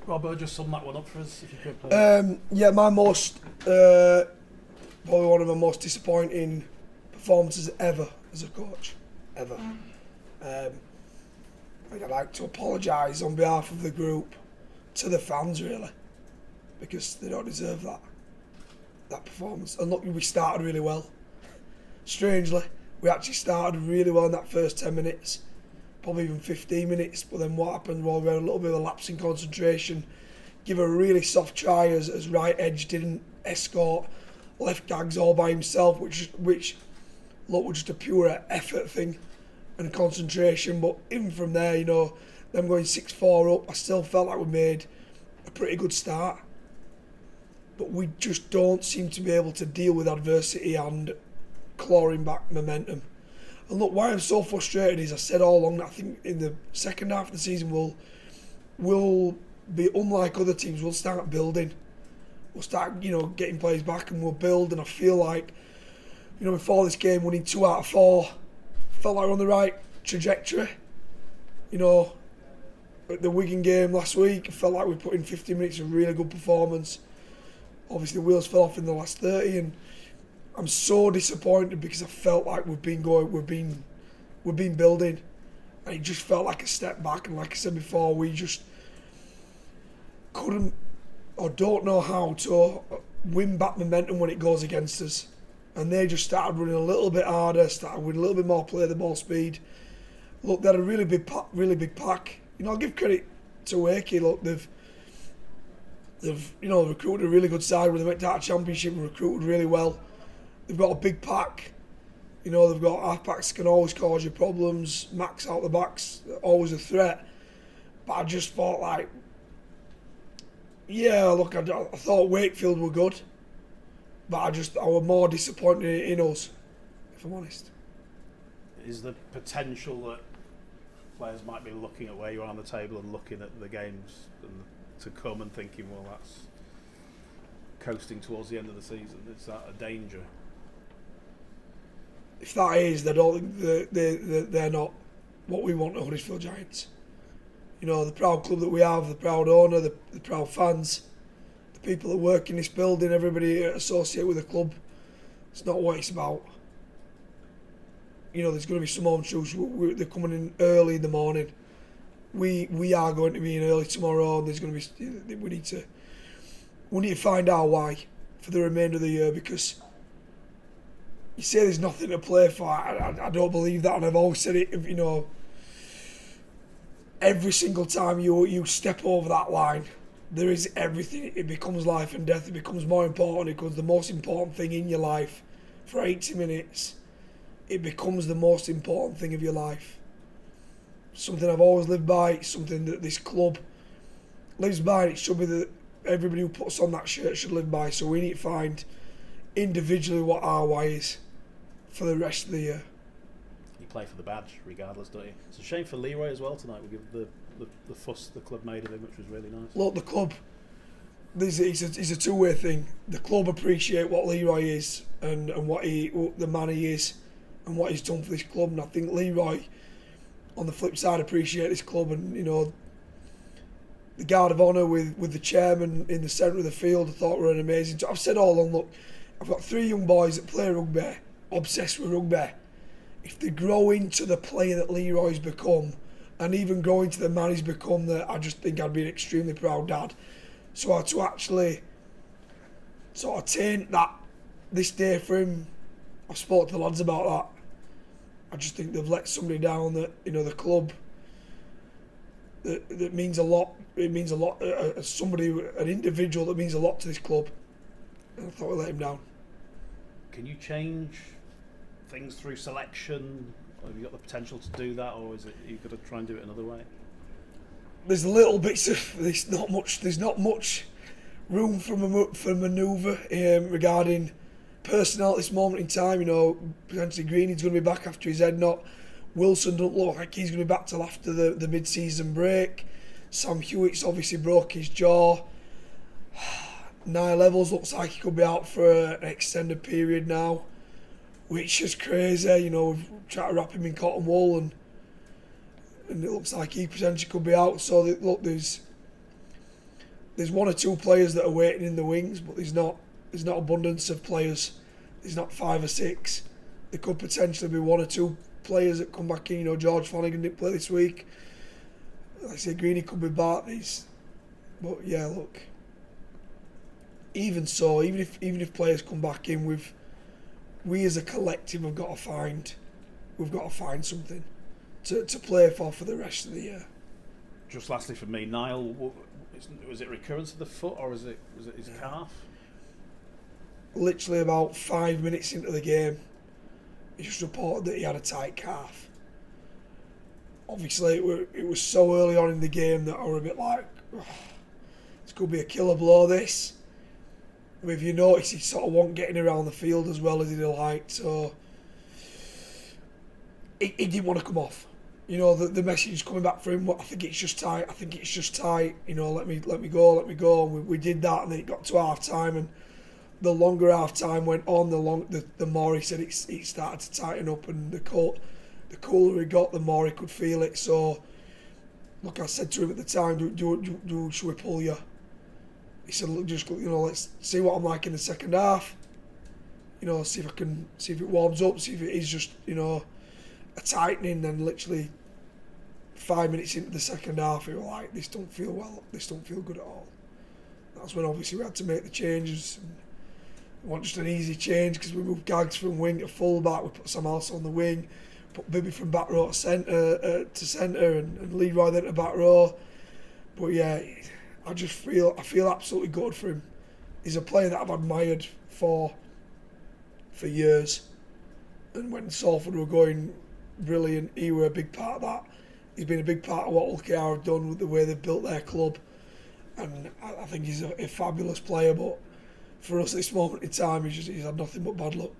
Robbo, just sum that one up for us, if you could, please. Yeah, my most, probably one of my most disappointing performances ever as a coach, ever. I'd like to apologise on behalf of the group to the fans, really, because they don't deserve that performance. And look, we started really well. Strangely, we actually started really well in that first 10 minutes, probably even 15 minutes, but then what happened, well, we had a little bit of a lapse in concentration, give a really soft try as right edge didn't escort left Gags all by himself, which look, was just a pure effort thing and concentration. But even from there, you know, them going 6-4 up, I still felt like we made a pretty good start. But we just don't seem to be able to deal with adversity and clawing back momentum. And look, why I'm so frustrated is I said all along that I think in the second half of the season we'll be unlike other teams. We'll start building. We'll start, you know, getting players back and we'll build. And I feel like, you know, before this game, winning 2 out of 4, felt like we're on the right trajectory. You know, at the Wigan game last week, I felt like we put in 50 minutes of really good performance. Obviously, the wheels fell off in the last 30, and I'm so disappointed because I felt like we've been building, and it just felt like a step back. And like I said before, we just couldn't or don't know how to win back momentum when it goes against us. And they just started running a little bit harder, started with a little bit more play the ball speed. Look, they had a really big pack. You know, I'll give credit to Wakey. Look, they've you know, recruited a really good side when they went to our championship and recruited really well. They've got a big pack. You know, they've got half packs can always cause you problems. Max out the back's always a threat. But I just thought like, yeah, look, I thought Wakefield were good. But I was more disappointed in us, if I'm honest. Is the potential that players might be looking at where you are on the table and looking at the games to come and thinking, well, that's coasting towards the end of the season? Is that a danger? If that is, I don't think they're not what we want at Huddersfield Giants. You know, the proud club that we have, the proud owner, the proud fans, the people that work in this building, everybody associated with the club. It's not what it's about. You know, there's going to be some home shoes. They're coming in early in the morning. We are going to be in early tomorrow, and there's going to be. We need to find out why for the remainder of the year, because you say there's nothing to play for. I don't believe that, and I've always said it. You know, every single time you step over that line, there is everything. It becomes life and death. It becomes more important. It becomes the most important thing in your life for 80 minutes. It becomes the most important thing of your life. Something I've always lived by, something that this club lives by, and it should be that everybody who puts on that shirt should live by. So we need to find individually what our why is for the rest of the year. You play for the badge regardless, don't you? It's a shame for Leroy as well tonight. We give the fuss the club made of him, which was really nice. Look, the club, it's a two-way thing. The club appreciate what Leroy is and what the man he is and what he's done for this club, and I think Leroy, on the flip side, appreciate this club. And you know, the guard of honour with the chairman in the centre of the field, I thought were an amazing. I've said all along, look, I've got 3 young boys that play rugby, obsessed with rugby. If they grow into the player that Leroy's become, and even grow into the man he's become, that I just think I'd be an extremely proud dad. So to actually sort of taint that this day for him, I've spoke to the lads about that. I just think they've let somebody down that, you know, the club, that means a lot. It means a lot. Somebody, an individual that means a lot to this club. And I thought we let him down. Can you change things through selection? Have you got the potential to do that, or is it you've got to try and do it another way? There's little bits of there's not much room for manoeuvre regarding personnel at this moment in time. You know, potentially Greeny's going to be back after his head knock. Wilson don't look like he's going to be back till after the mid-season break. Sam Hewitt's obviously broke his jaw. Nial looks like he could be out for an extended period now, which is crazy. You know, we've tried to wrap him in cotton wool, and it looks like he potentially could be out. So look, there's there's one or two players that are waiting in the wings, but there's not abundance of players. There's not 5 or 6. There could potentially be 1 or 2 players that come back in. You know, George Flanagan didn't play this week. Like I say, Greeny could be back. But yeah, look. Even so, even if players come back in, we as a collective have got to find something to play for the rest of the year. Just lastly for me, Nial, was it recurrence of the foot or was it his calf? Literally about 5 minutes into the game, he just reported that he had a tight calf. Obviously, it was so early on in the game that I was a bit like, oh, this could be a killer blow, this. I mean, if you notice, he sort of wasn't getting around the field as well as he'd liked, so he didn't want to come off. You know, the message is coming back for him. I think it's just tight. You know, let me go. And we did that, and then it got to half time, and the longer half time went on, the more he said it started to tighten up, and the cooler he got, the more he could feel it. So, look, I said to him at the time, should we pull you? He said, look, just, you know, let's see what I'm like in the second half. You know, see if it warms up, see if it is just, you know, a tightening. Then literally 5 minutes into the second half, he was like, this don't feel good at all. That's when obviously we had to make the changes. It wasn't just an easy change because we moved Gags from wing to full back, we put Sam else on the wing, put Bibby from back row to centre, and Leroy then to back row. But yeah, I feel absolutely good for him. He's a player that I've admired for years, and when Salford were going brilliant, he were a big part of that. He's been a big part of what Ulkar have done with the way they've built their club, and I think he's a fabulous player. But for us at this moment in time, he's had nothing but bad luck.